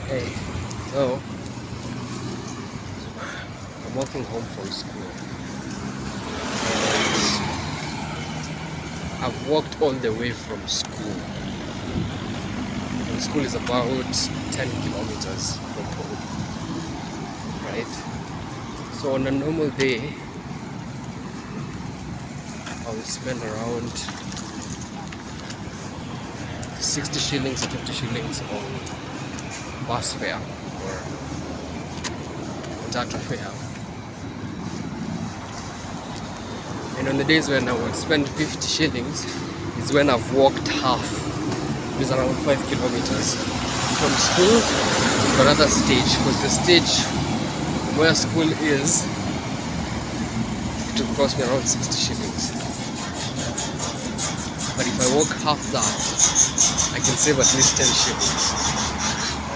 Hey, so I'm walking home from school and I've walked all the way from school. And school is about 10 kilometers from home, right? So on a normal day, I will spend around 60 shillings or 50 shillings on bus fare or matatu fare. And on the days when I would spend 50 shillings is when I've walked half, which is around 5 kilometers from school to another stage, because the stage where school is, it will cost me around 60 shillings. But if I walk half that, I can save at least 10 shillings,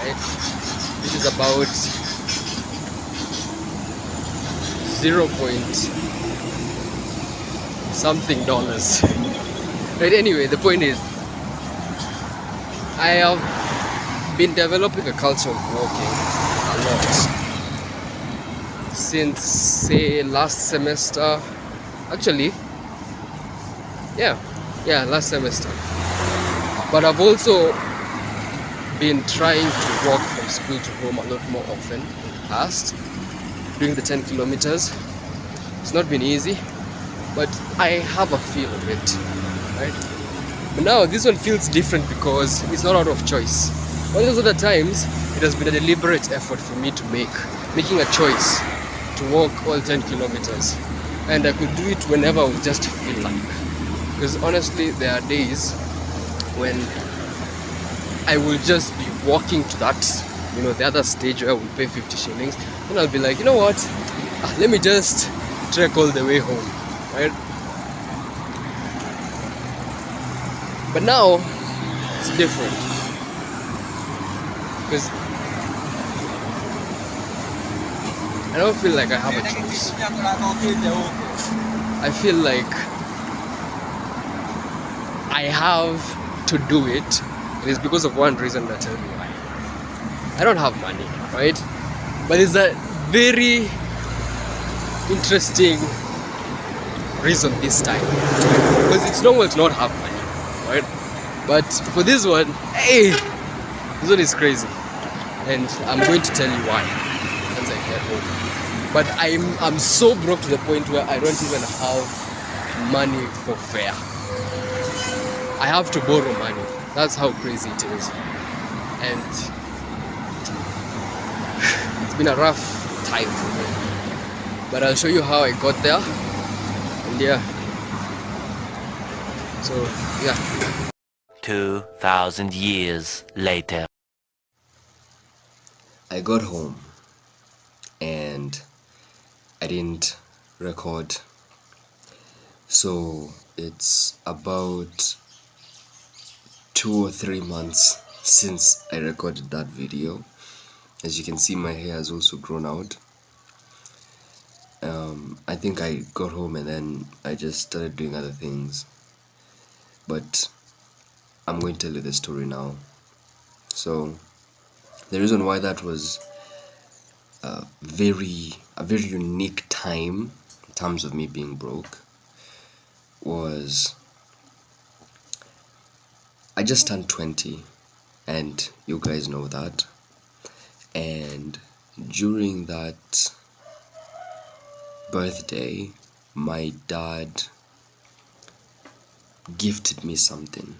right? Which is about 0 point something dollars. Right, anyway, the point is, I have been developing a culture of walking a lot since, say, last semester. Actually, last semester. But I've also been trying to walk from school to home a lot more often in the past, doing the 10 kilometers. It's not been easy, but I have a feel of it, right? But now this one feels different because it's not out of choice. All those other times, it has been a deliberate effort for me to making a choice to walk all 10 kilometers. And I could do it whenever I would just feel like. Because honestly, there are days when I will just be walking to that, the other stage where I will pay 50 shillings. And I'll be like, you know what? Let me just trek all the way home, right? But now, it's different. Because I don't feel like I have a choice. I feel like I have to do it. It is because of one reason, that tell you why. I don't have money, right? But it's a very interesting reason this time, because it's normal to not have money, right? But for this one, hey, this one is crazy, and I'm going to tell you why once I get home. But I'm so broke to the point where I don't even have money for fare. I have to borrow money. That's how crazy it is. And it's been a rough time for me. But I'll show you how I got there. And yeah. So, yeah. 2,000 years later. I got home and I didn't record. So it's about 2 or 3 months since I recorded that video. As you can see, my hair has also grown out. I think I got home and then I just started doing other things. But I'm going to tell you the story now. So the reason why that was a very unique time in terms of me being broke was I just turned 20, and you guys know that. And during that birthday, my dad gifted me something.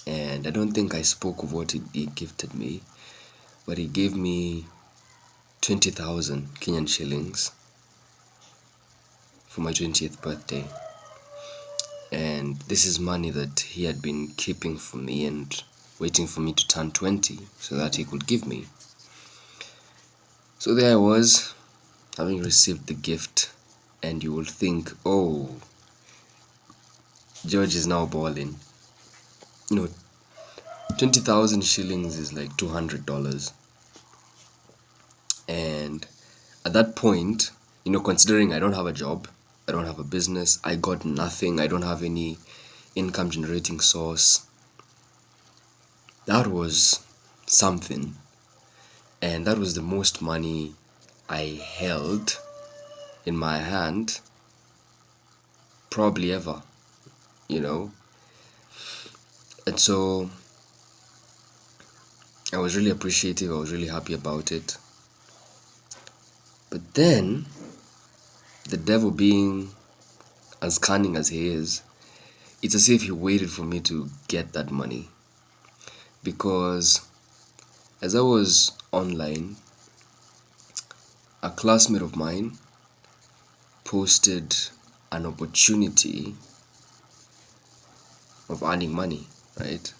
And I don't think I spoke of what he gifted me, but he gave me 20,000 Kenyan shillings for my 20th birthday. And this is money that he had been keeping for me and waiting for me to turn 20 so that he could give me. So there I was, having received the gift, and you will think, oh, George is now balling. 20,000 shillings is like $200. And at that point, considering I don't have a job, I don't have a business, I got nothing, I don't have any income generating source, that was something. And that was the most money I held in my hand probably ever, you know. And so I was really appreciative, I was really happy about it. But then, the devil being as cunning as he is, it's as if he waited for me to get that money. Because as I was online, a classmate of mine posted an opportunity of earning money, right?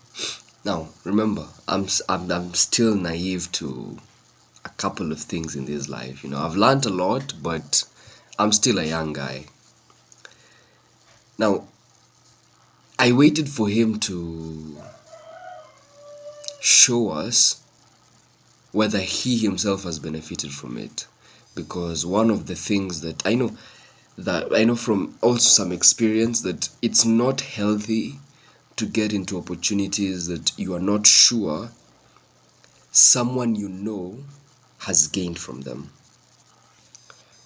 Now, remember, I'm still naive to a couple of things in this life. You know, I've learned a lot, but I'm still a young guy. Now, I waited for him to show us whether he himself has benefited from it. Because one of the things that I know from also some experience, that it's not healthy to get into opportunities that you are not sure someone you know has gained from them,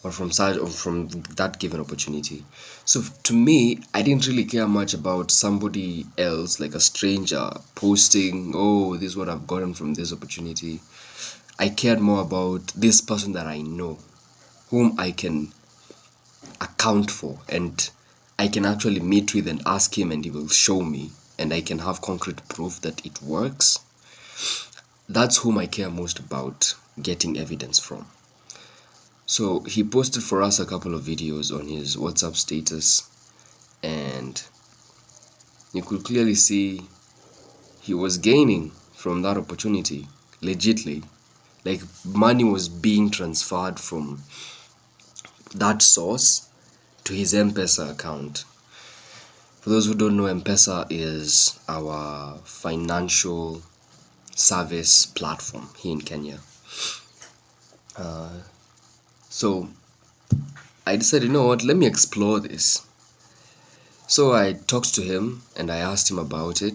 or from that given opportunity. So to me, I didn't really care much about somebody else, like a stranger, posting, "Oh, this is what I've gotten from this opportunity." I cared more about this person that I know, whom I can account for, and I can actually meet with and ask him, and he will show me, and I can have concrete proof that it works. That's whom I care most about getting evidence from. So he posted for us a couple of videos on his WhatsApp status, and you could clearly see he was gaining from that opportunity, legitly. Like, money was being transferred from that source to his M-Pesa account. For those who don't know, M-Pesa is our financial service platform here in Kenya. So I decided, you know what, let me explore this. So I talked to him and I asked him about it,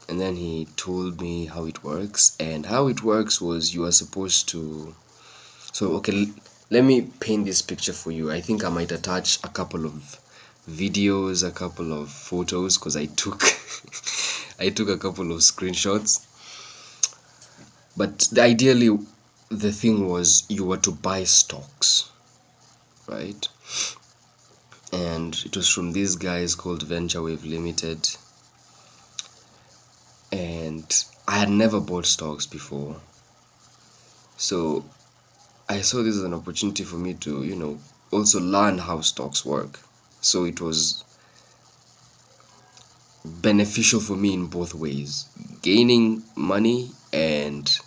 and then he told me how it works. And how it works was, you are supposed to, so okay, let me paint this picture for you. I think I might attach a couple of videos, a couple of photos, because I took I took a couple of screenshots. But ideally, the thing was, you were to buy stocks, right? And it was from these guys called Venture Wave Limited. And I had never bought stocks before. So I saw this as an opportunity for me to, also learn how stocks work. So it was beneficial for me in both ways, gaining money and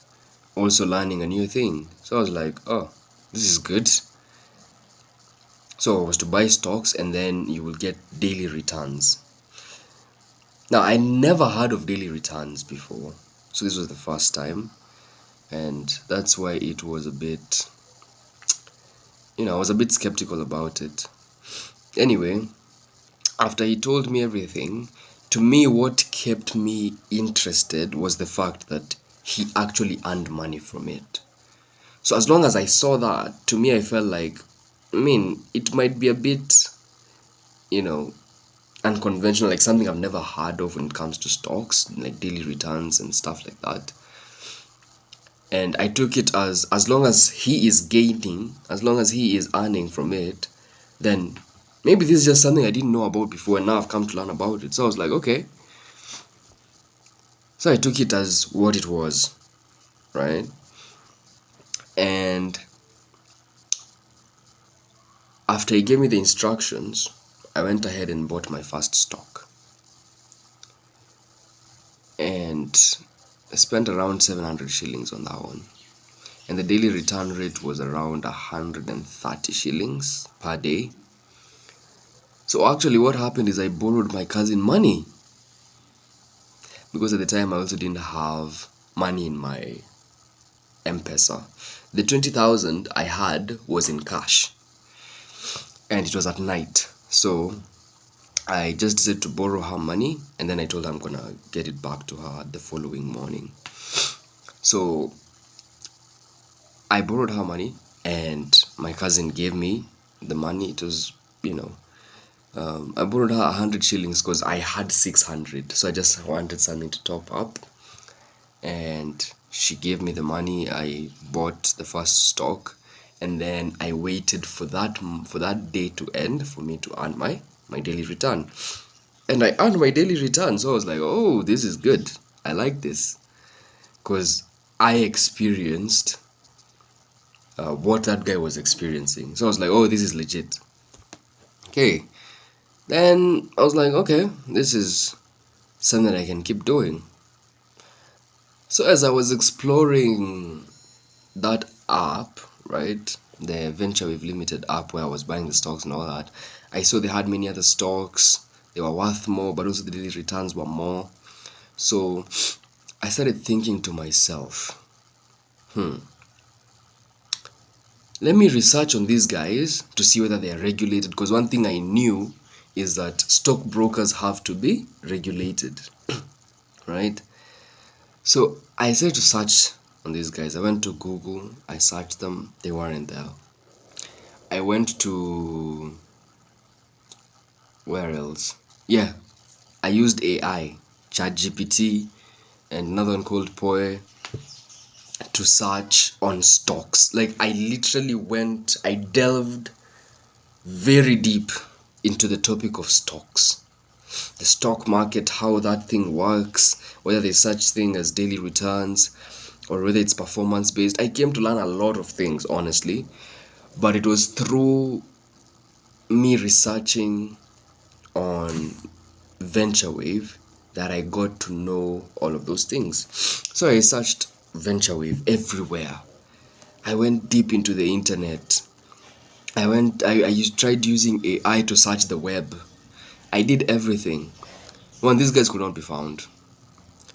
also learning a new thing. So I was like, oh, this is good. So I was to buy stocks, and then you will get daily returns. Now, I never heard of daily returns before, so this was the first time, and that's why it was a bit, I was a bit skeptical about it. Anyway, after he told me everything, to me, what kept me interested was the fact that he actually earned money from it. So as long as I saw that, to me, I felt like, it might be a bit, unconventional, like something I've never heard of when it comes to stocks, like daily returns and stuff like that. And I took it as long as he is gaining, as long as he is earning from it, then maybe this is just something I didn't know about before, and now I've come to learn about it. So I was like, okay. So I took it as what it was, right? And after he gave me the instructions, I went ahead and bought my first stock. And I spent around 700 shillings on that one. And the daily return rate was around 130 shillings per day. So actually what happened is I borrowed my cousin money, because at the time I also didn't have money in my M-Pesa. The 20,000 I had was in cash, and it was at night. So I just decided to borrow her money, and then I told her I'm gonna get it back to her the following morning. So I borrowed her money, and my cousin gave me the money. It was, I borrowed her 100 shillings because I had 600. So I just wanted something to top up. And she gave me the money. I bought the first stock, and then I waited for that day to end for me to earn my daily return. And I earned my daily return. So I was like, oh, this is good. I like this. Because I experienced what that guy was experiencing. So I was like, oh, this is legit. Okay. Then I was like, okay, this is something I can keep doing. So as I was exploring that app, right, the Venture Wave Limited app where I was buying the stocks and all that, I saw they had many other stocks. They were worth more, but also the daily returns were more. So I started thinking to myself, let me research on these guys to see whether they are regulated. Because one thing I knew is that stockbrokers have to be regulated, right? So I started to search on these guys. I went to Google, I searched them, they weren't there. I went to, where else? Yeah, I used AI, ChatGPT, and another one called Poe to search on stocks. Like I literally I delved very deep into the topic of stocks, the stock market, how that thing works, whether there's such thing as daily returns or whether it's performance based. I came to learn a lot of things, honestly, but it was through me researching on Venture Wave that I got to know all of those things. So I searched Venture Wave everywhere. I went deep into the internet. Tried using AI to search the web. I did everything. These guys could not be found.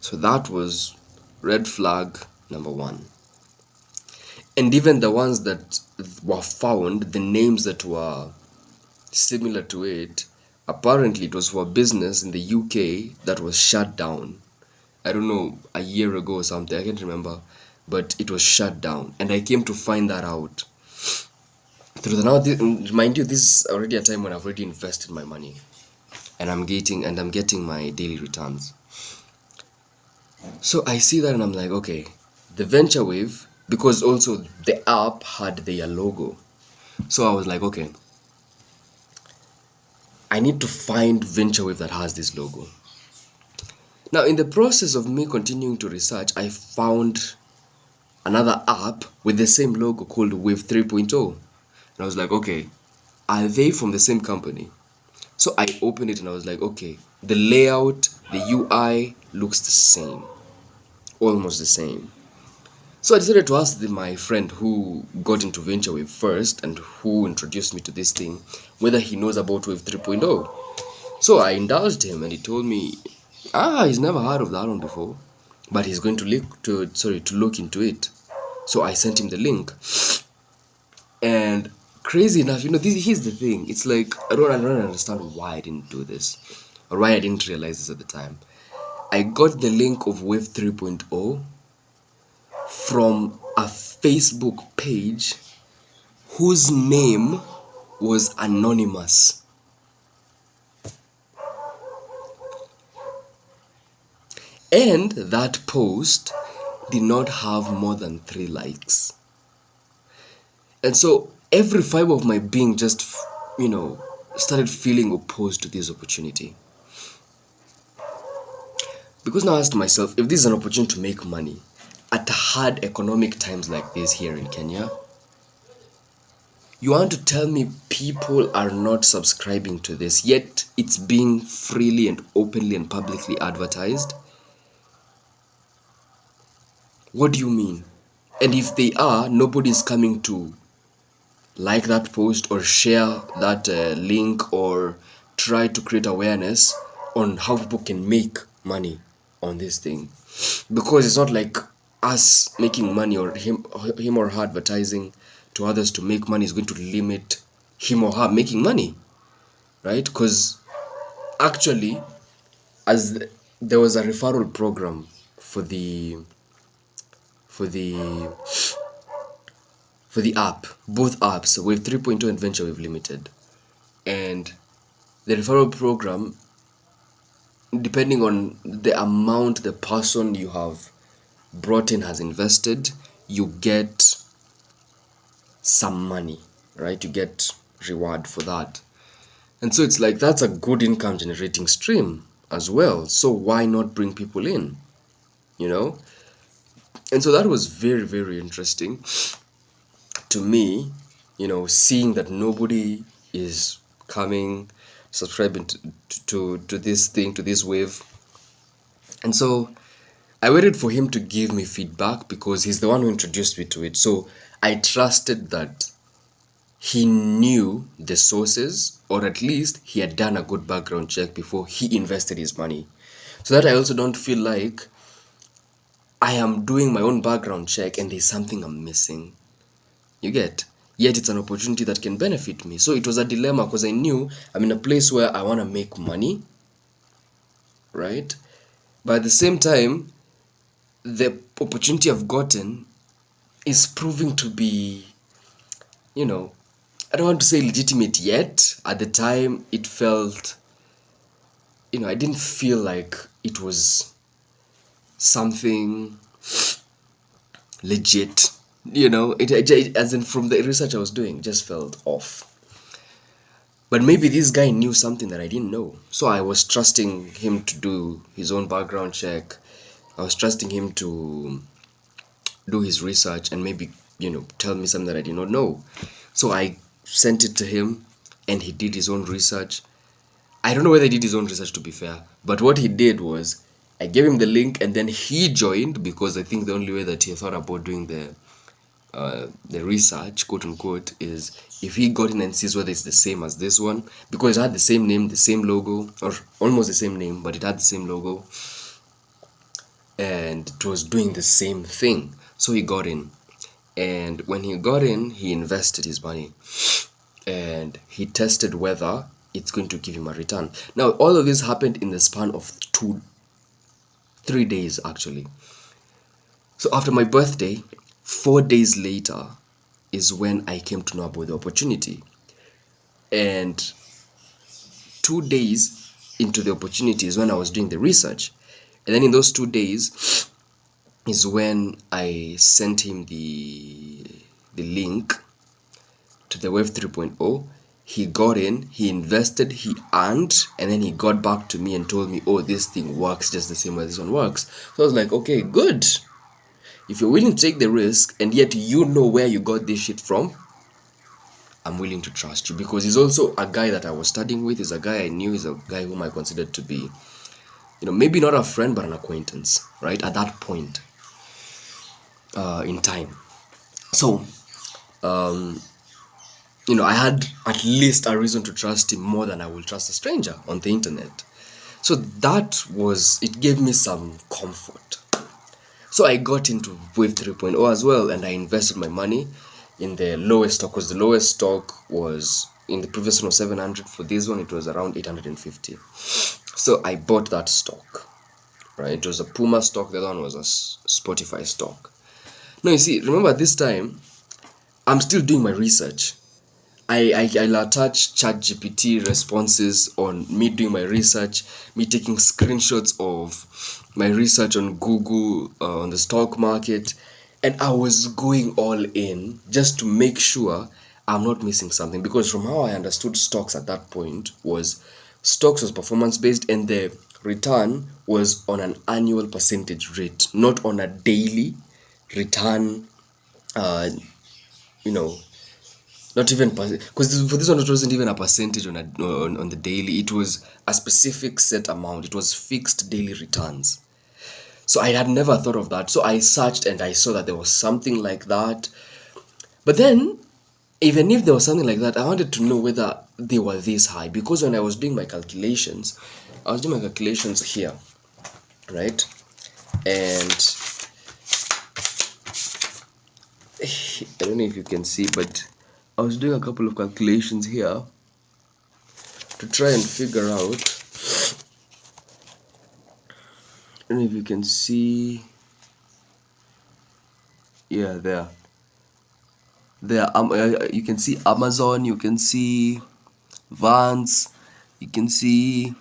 So that was red flag number one. And even the ones that were found, the names that were similar to it, apparently it was for a business in the UK that was shut down. I don't know, a year ago or something, I can't remember, but it was shut down. And I came to find that out through mind you, this is already a time when I've already invested my money, and I'm getting my daily returns. So I see that and I'm like, okay, the Venture Wave, because also the app had their logo. So I was like, okay, I need to find Venture Wave that has this logo. Now, in the process of me continuing to research, I found another app with the same logo called Wave 3.0. And I was like, okay, are they from the same company? So I opened it and I was like, okay, the layout, the UI looks the same, almost the same. So I decided to ask my friend who got into Venture Wave first and who introduced me to this thing, whether he knows about Wave 3.0. So I indulged him and he told me, he's never heard of that one before, but he's going to look into it. So I sent him the link. And crazy enough, here's the thing. It's like, I don't understand why I didn't do this, or why I didn't realize this at the time. I got the link of Wave 3.0 from a Facebook page whose name was anonymous. And that post did not have more than 3 likes. And so every fiber of my being just, started feeling opposed to this opportunity. Because now I asked myself, if this is an opportunity to make money at hard economic times like this here in Kenya, you want to tell me people are not subscribing to this, yet it's being freely and openly and publicly advertised? What do you mean? And if they are, nobody's coming to like that post or share that link or try to create awareness on how people can make money on this thing. Because it's not like us making money or him or her advertising to others to make money is going to limit him or her making money, right? Because actually, there was a referral program for the for the app, both apps, Wave 3.0 and Venture Wave Limited. And the referral program, depending on the amount the person you have brought in has invested, you get some money, right? You get reward for that. And so it's like that's a good income generating stream as well. So why not bring people in? You know? And so that was very, very interesting to me, seeing that nobody is coming, subscribing to this thing, to this wave. And so I waited for him to give me feedback because he's the one who introduced me to it. So I trusted that he knew the sources, or at least he had done a good background check before he invested his money. So that I also don't feel like I am doing my own background check and there's something I'm missing. You get? Yet it's an opportunity that can benefit me. So it was a dilemma because I knew I'm in a place where I want to make money, right? But at the same time, the opportunity I've gotten is proving to be, I don't want to say legitimate yet. At the time, it felt, I didn't feel like it was something legit. It as in from the research I was doing, just felt off. But maybe this guy knew something that I didn't know. So I was trusting him to do his own background check. I was trusting him to do his research and maybe, tell me something that I did not know. So I sent it to him and he did his own research. I don't know whether he did his own research, to be fair, but what he did was I gave him the link and then he joined, because I think the only way that he thought about doing the research, quote unquote, is if he got in and sees whether it's the same as this one, because it had the same name, the same logo, or almost the same name, but it had the same logo and it was doing the same thing. So he got in, and when he got in, he invested his money and he tested whether it's going to give him a return. Now, all of this happened in the span of 3 days actually. So after my birthday, 4 days later is when I came to know about the opportunity. And 2 days into the opportunity is when I was doing the research. And then in those 2 days is when I sent him the link to the Wave 3.0. He got in, he invested, he earned, and then he got back to me and told me, oh, this thing works just the same as this one works. So I was like, okay, good. If you're willing to take the risk and yet you know where you got this shit from, I'm willing to trust you, because he's also a guy that I was studying with. He's a guy I knew. He's a guy whom I considered to be, maybe not a friend, but an acquaintance, right? At that point in time. So, I had at least a reason to trust him more than I will trust a stranger on the internet. So it gave me some comfort. So I got into Wave 3.0 as well, and I invested my money in the lowest stock, because the lowest stock was, in the previous one was 700. For this one, it was around 850. So I bought that stock, right? It was a Puma stock. The other one was a Spotify stock. Now, you see, remember at this time, I'm still doing my research. I'll attach ChatGPT responses on me doing my research, me taking screenshots of my research on Google, on the stock market, and I was going all in just to make sure I'm not missing something, because from how I understood stocks at that point stocks was performance based and the return was on an annual percentage rate, not on a daily return, not even, because for this one it wasn't even a percentage on the daily. It was a specific set amount. It was fixed daily returns. So I had never thought of that. So I searched and I saw that there was something like that. But then, even if there was something like that, I wanted to know whether they were this high, because when I was doing my calculations, here, right? And I don't know if you can see, but I was doing a couple of calculations here to try and figure out. I don't know if you can see. Yeah, there. You can see Amazon, you can see Vans, you can see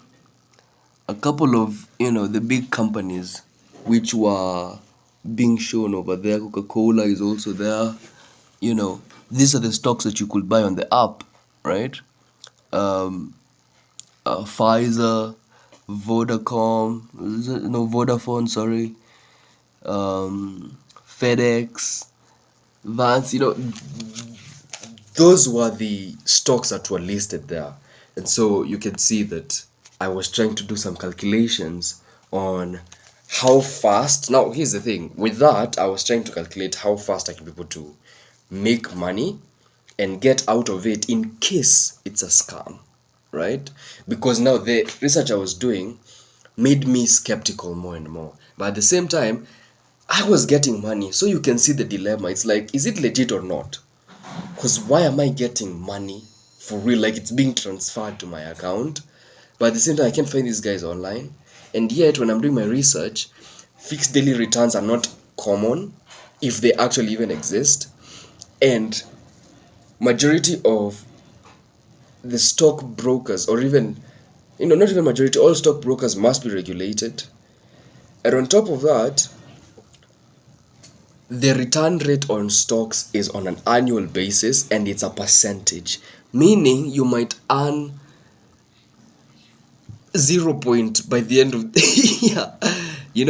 a couple of the big companies which were being shown over there. Coca-Cola is also there. These are the stocks that you could buy on the app, right? um Pfizer, Vodacom, no, Vodafone, sorry, FedEx, Vance, those were the stocks that were listed there. And so you can see that I was trying to do some calculations on how fast. Now, here's the thing. With that, I was trying to calculate how fast I can be able to make money and get out of it in case it's a scam, right? Because now the research I was doing made me skeptical more and more. But at the same time, I was getting money. So you can see the dilemma. It's like, is it legit or not? Because why am I getting money for real? Like, it's being transferred to my account. But at the same time, I can't find these guys online. And yet, when I'm doing my research, fixed daily returns are not common, if they actually even exist. And majority of the stock brokers, or even, not even majority, all stock brokers must be regulated. And on top of that, the return rate on stocks is on an annual basis and it's a percentage, meaning you might earn 0 point by the end of the year.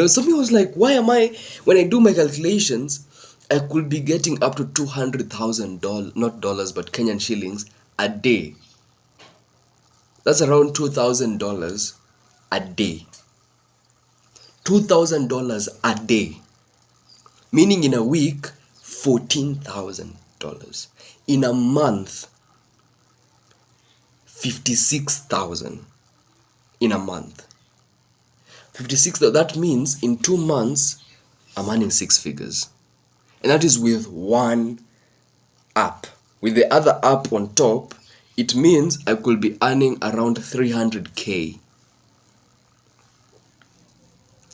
Something was like, why am I, when I do my calculations, I could be getting up to $200,000, not dollars, but Kenyan shillings a day. That's around $2,000 a day. $2,000 a day. Meaning in a week, $14,000. In a month, $56,000. In a month. 56, that means in 2 months, I'm earning 6 figures. And that is with one app. With the other app on top, it means I could be earning around 300K.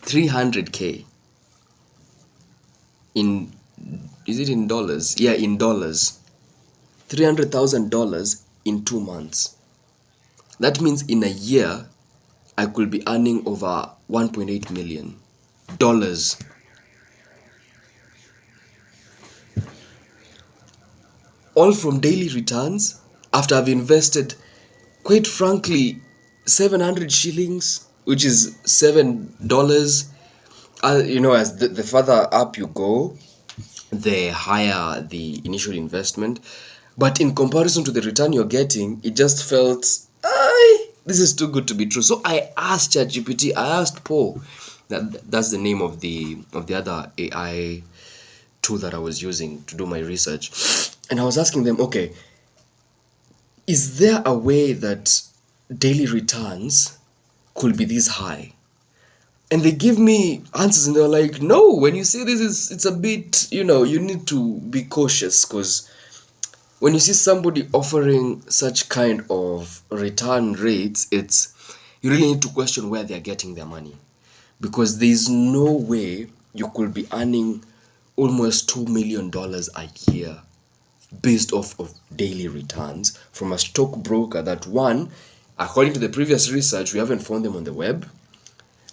300K. Is it in dollars? Yeah, in dollars. $300,000 in 2 months. That means in a year, I could be earning over $1.8 million. All from daily returns after I've invested, quite frankly, 700 shillings, which is $7. As the further up you go, the higher the initial investment. But in comparison to the return you're getting, it just felt, this is too good to be true. So I asked ChatGPT, I asked Paul, that's the name of the other AI tool that I was using to do my research. And I was asking them, okay, is there a way that daily returns could be this high? And they give me answers and they're like, no, when you see this, it's a bit, you need to be cautious, because when you see somebody offering such kind of return rates, you really need to question where they're getting their money. Because there's no way you could be earning almost $2 million a year based off of daily returns from a stockbroker that, one, according to the previous research, we haven't found them on the web.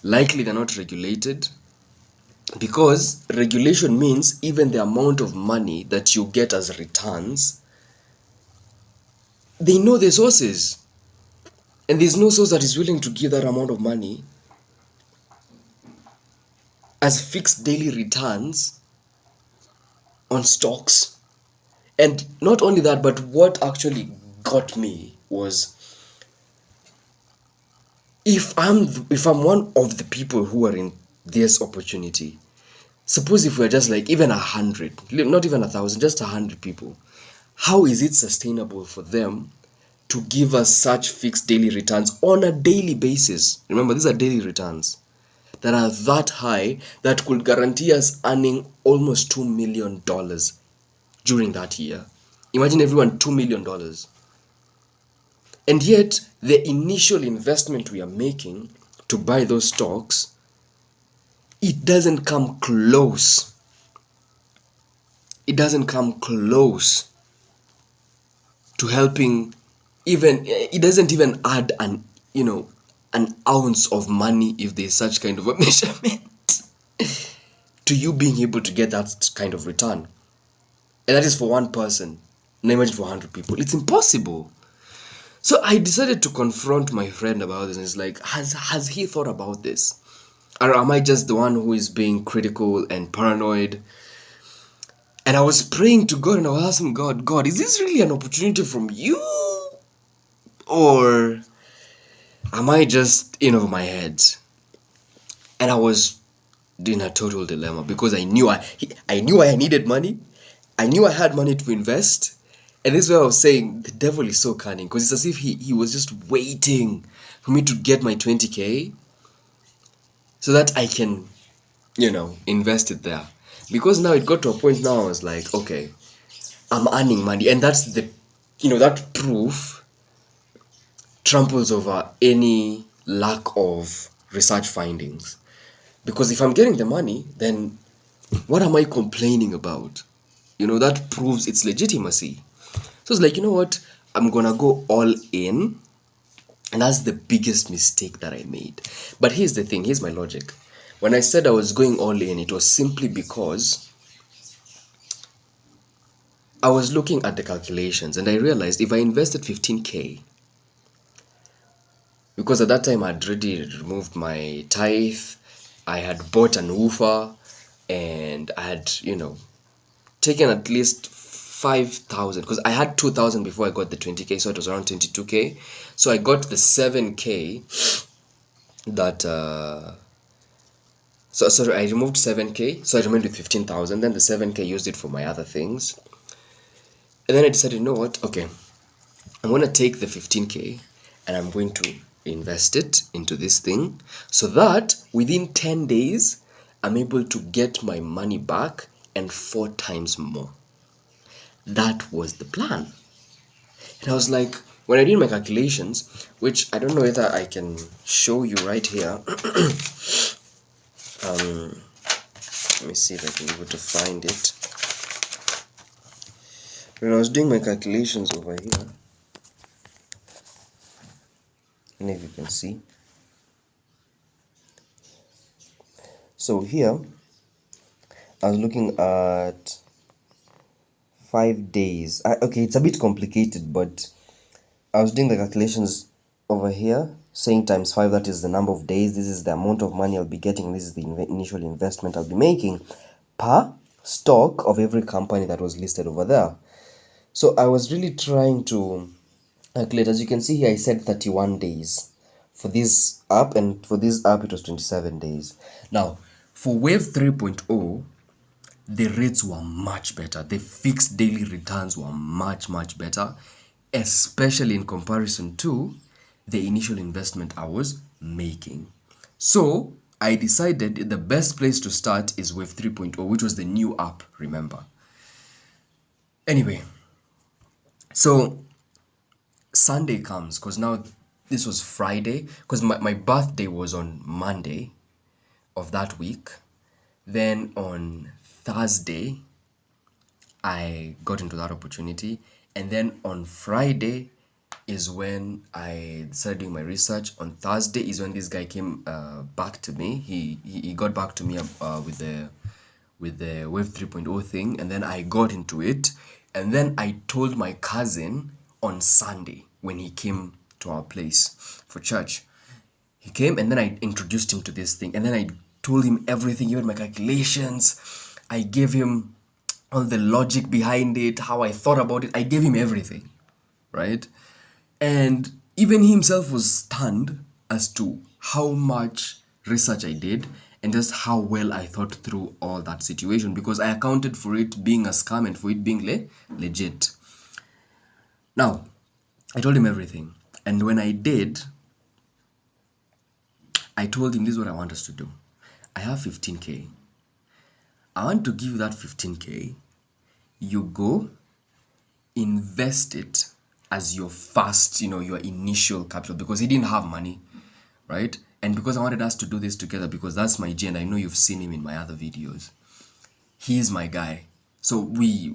Likely they're not regulated, because regulation means even the amount of money that you get as returns, they know the sources, and there's no source that is willing to give that amount of money as fixed daily returns on stocks. And not only that, but what actually got me was, if I'm one of the people who are in this opportunity, suppose if we're just like even 100, not even 1,000, just 100 people, how is it sustainable for them to give us such fixed daily returns on a daily basis? Remember, these are daily returns that are that high that could guarantee us earning almost $2 million during that year. Imagine everyone $2 million. And yet, the initial investment we are making to buy those stocks, it doesn't come close. It doesn't come close to helping. Even it doesn't even add an ounce of money, if there's such kind of a measurement, to you being able to get that kind of return. And that is for one person. Now imagine for 100 people. It's impossible. So I decided to confront my friend about this, and it's like, has he thought about this? Or am I just the one who is being critical and paranoid? And I was praying to God, and I was asking God, is this really an opportunity from you? Or am I just in over my head? And I was in a total dilemma, because I knew I needed money. I knew I had money to invest. And this is where I was saying the devil is so cunning, because it's as if he was just waiting for me to get my 20K so that I can, invest it there. Because now it got to a point now I was like, okay, I'm earning money. And that's that proof tramples over any lack of research findings. Because if I'm getting the money, then what am I complaining about? That proves its legitimacy. So it's like, you know what? I'm gonna go all in. And that's the biggest mistake that I made. But here's the thing, here's my logic. When I said I was going all in, it was simply because I was looking at the calculations and I realized if I invested 15K, because at that time I'd already removed my tithe, I had bought an woofer, and I had, taken at least 5,000, because I had 2,000 before I got the 20K, so it was around 22K. So I got the 7K that so sorry, I removed 7K, so I remained with 15,000. Then the 7K used it for my other things. And then I decided, you know what? Okay, I'm going to take the 15K and I'm going to invest it into this thing, so that within 10 days I'm able to get my money back and 4 times more. That was the plan. And I was like, when I did my calculations, which I don't know whether I can show you right here. Let me see if I can be able to find it. When I was doing my calculations over here, and if you can see, so here I was looking at 5 days. Okay, it's a bit complicated, but I was doing the calculations over here, saying times 5, that is the number of days, this is the amount of money I'll be getting, this is the initial investment I'll be making per stock of every company that was listed over there. So I was really trying to calculate. As you can see here, I said 31 days for this app, and for this app it was 27 days. Now, for Wave 3.0, the rates were much better. The fixed daily returns were much better, especially in comparison to the initial investment I was making. So I decided the best place to start is Wave 3.0, which was the new app, remember. Anyway, so Sunday comes, because now this was Friday, because my birthday was on Monday of that week. Then on Thursday, I got into that opportunity. And then on Friday is when I started doing my research. On Thursday is when this guy came back to me. He got back to me with the Wave 3.0 thing. And then I got into it. And then I told my cousin on Sunday when he came to our place for church. He came and then I introduced him to this thing. And then I told him everything, even my calculations. I gave him all the logic behind it, how I thought about it. I gave him everything, right? And even he himself was stunned as to how much research I did and just how well I thought through all that situation, because I accounted for it being a scam and for it being legit. Now, I told him everything. And when I did, I told him, this is what I want us to do. I have 15K. I want to give you that 15K. You go, invest it as your first, your initial capital, because he didn't have money, right? And because I wanted us to do this together, because that's my G, and I know you've seen him in my other videos. He is my guy. So we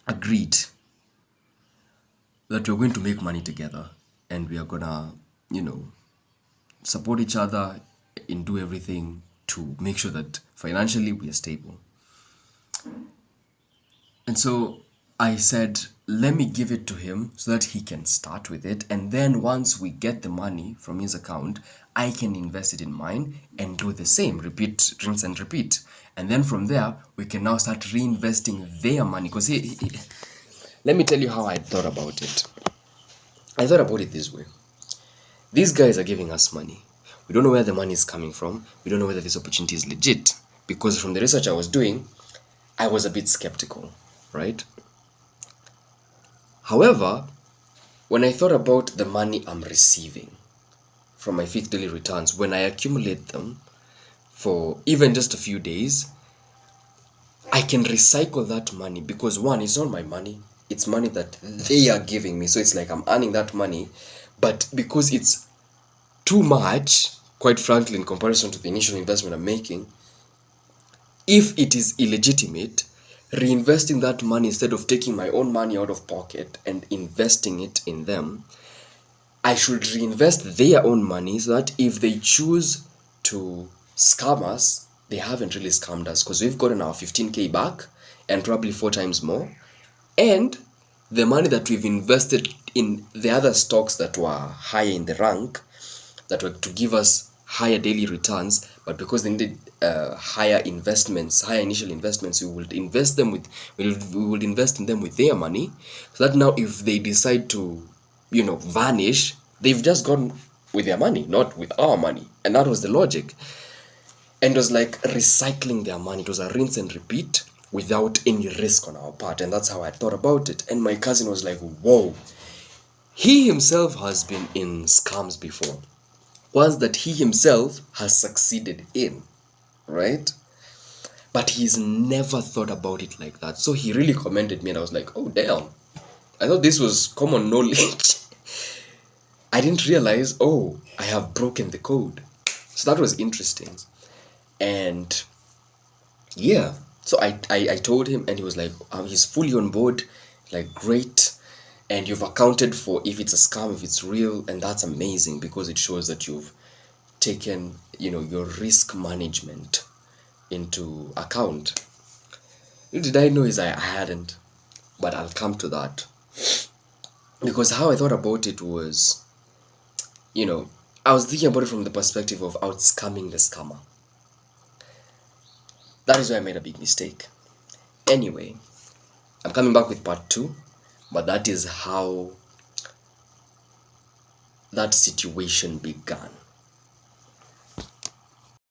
agreed that we're going to make money together and we are gonna, support each other and do everything to make sure that financially we are stable. And so I said, let me give it to him so that he can start with it. And then once we get the money from his account, I can invest it in mine and do the same. Repeat, rinse and repeat. And then from there, we can now start reinvesting their money. Because let me tell you how I thought about it. I thought about it this way. These guys are giving us money. We don't know where the money is coming from. We don't know whether this opportunity is legit. Because from the research I was doing, I was a bit skeptical, right? However, when I thought about the money I'm receiving from my fifth daily returns, when I accumulate them for even just a few days, I can recycle that money because one, it's not my money. It's money that they are giving me. So it's like I'm earning that money. But because it's too much, quite frankly, in comparison to the initial investment I'm making, if it is illegitimate, reinvesting that money instead of taking my own money out of pocket and investing it in them, I should reinvest their own money so that if they choose to scam us, they haven't really scammed us because we've gotten our 15K back and probably 4 times more. And the money that we've invested in the other stocks that were higher in the rank, that were to give us higher daily returns, but because they needed higher initial investments, we will invest in them with their money, so that now if they decide to, vanish, they've just gone with their money, not with our money. And that was the logic. And it was like recycling their money. It was a rinse and repeat without any risk on our part. And that's how I thought about it. And my cousin was like, whoa. He himself has been in scams before. Ones that he himself has succeeded in, right? But he's never thought about it like that. So he really commended me and I was like, oh, damn. I thought this was common knowledge. I didn't realize, I have broken the code. So that was interesting. And yeah, so I told him and he was like, he's fully on board, like, great. And you've accounted for if it's a scam, if it's real, and that's amazing because it shows that you've taken, your risk management into account. Little did I know is I hadn't, but I'll come to that. Because how I thought about it was, I was thinking about it from the perspective of out-scamming the scammer. That is why I made a big mistake. Anyway, I'm coming back with part 2, but that is how that situation began.